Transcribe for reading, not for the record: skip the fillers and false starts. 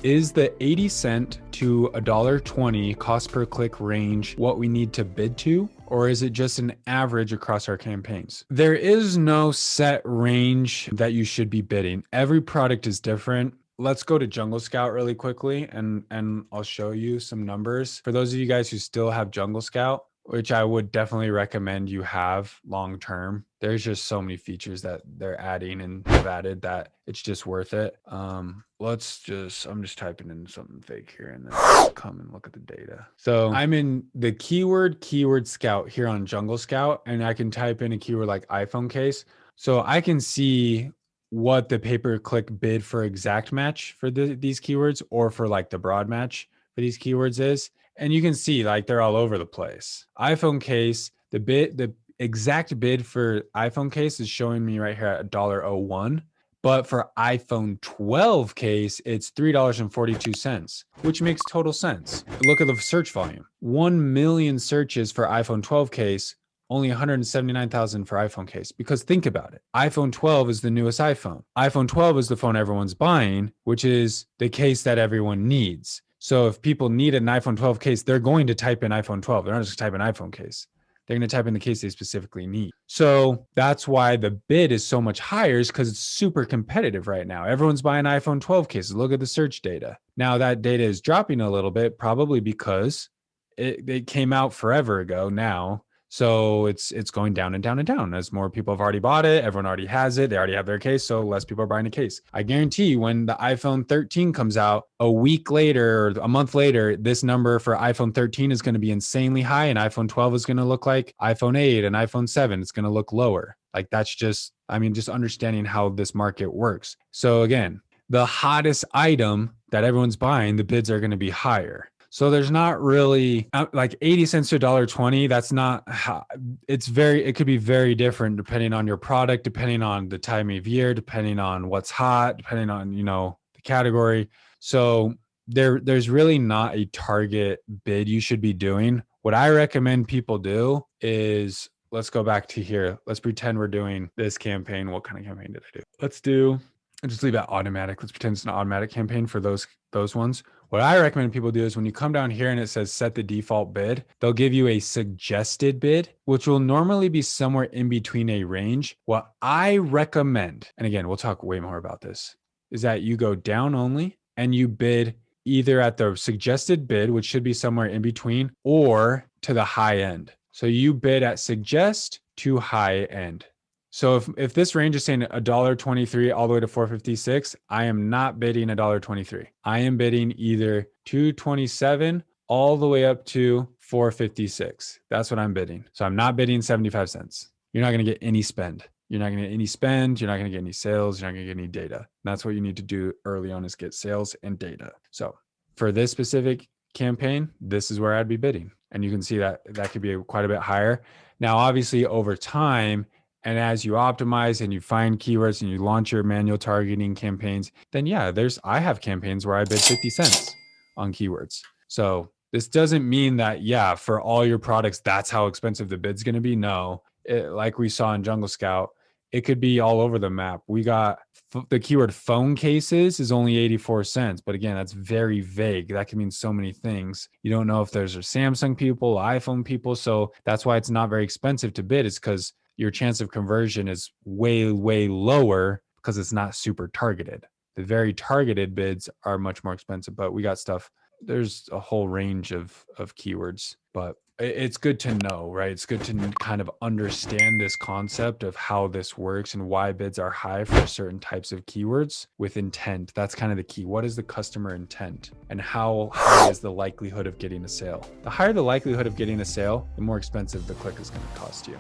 Is the 80 cent to $1.20 cost per click range what we need to bid to? Or is it just an average across our campaigns? There is no set range that you should be bidding. Every product is different. Let's go to Jungle Scout really quickly and I'll show you some numbers. For those of you guys who still have Jungle Scout, which I would definitely recommend you have long term. There's just so many features that they're adding and have added that it's just worth it. I'm just typing in something fake here and then come and look at the data. So I'm in the keyword scout here on Jungle Scout, and I can type in a keyword like iPhone case. So I can see what the pay-per-click bid for exact match for these keywords or for like the broad match for these keywords is. And you can see like they're all over the place. iPhone case, the exact bid for iPhone case is showing me right here at $1.01. But for iPhone 12 case, it's $3.42, which makes total sense. Look at the search volume. 1 million searches for iPhone 12 case, only 179,000 for iPhone case. Because think about it. iPhone 12 is the newest iPhone. iPhone 12 is the phone everyone's buying, which is the case that everyone needs. So if people need an iPhone 12 case, they're going to type in iPhone 12. They're not just type in iPhone case. They're going to type in the case they specifically need. So that's why the bid is so much higher, is because it's super competitive right now. Everyone's buying iPhone 12 cases. Look at the search data. Now that data is dropping a little bit, probably because it came out forever ago now. So it's going down and down and down as more people have already bought it. Everyone already has it. They already have their case. So less people are buying a case. I guarantee you when the iPhone 13 comes out a week later or a month later, this number for iPhone 13 is going to be insanely high, and iPhone 12 is going to look like iPhone 8 and iPhone 7. It's going to look lower. Like that's just understanding how this market works. So again, the hottest item that everyone's buying, the bids are going to be higher. So there's not really like 80 cents to $1.20. That's not how it could be very different depending on your product, depending on the time of year, depending on what's hot, depending on, the category. So there's really not a target bid you should be doing. What I recommend people do is, let's go back to here. Let's pretend we're doing this campaign. What kind of campaign did I do? I'll just leave that automatic. Let's pretend it's an automatic campaign for those ones. What I recommend people do is when you come down here and it says set the default bid, they'll give you a suggested bid, which will normally be somewhere in between a range. What I recommend, and again, we'll talk way more about this, is that you go down only and you bid either at the suggested bid, which should be somewhere in between, or to the high end. So you bid at suggest to high end. So if this range is saying $1.23 all the way to $4.56, I am not bidding $1.23. I am bidding either $2.27 all the way up to $4.56. That's what I'm bidding. So I'm not bidding 75 cents. You're not going to get any spend. You're not going to get any spend. You're not going to get any sales. You're not going to get any data. And that's what you need to do early on, is get sales and data. So for this specific campaign, this is where I'd be bidding. And you can see that could be quite a bit higher. Now, obviously over time, and as you optimize and you find keywords and you launch your manual targeting campaigns, then yeah, I have campaigns where I bid 50 cents on keywords. So this doesn't mean that, yeah, for all your products, that's how expensive the bid's going to be. No, like we saw in Jungle Scout, it could be all over the map. We got the keyword phone cases is only 84 cents. But again, that's very vague. That can mean so many things. You don't know if there's Samsung people, iPhone people. So that's why it's not very expensive to bid, is because your chance of conversion is way, way lower because it's not super targeted. The very targeted bids are much more expensive, but we got stuff. There's a whole range of keywords, but it's good to know, right? It's good to kind of understand this concept of how this works and why bids are high for certain types of keywords with intent. That's kind of the key. What is the customer intent, and how high is the likelihood of getting a sale? The higher the likelihood of getting a sale, the more expensive the click is going to cost you.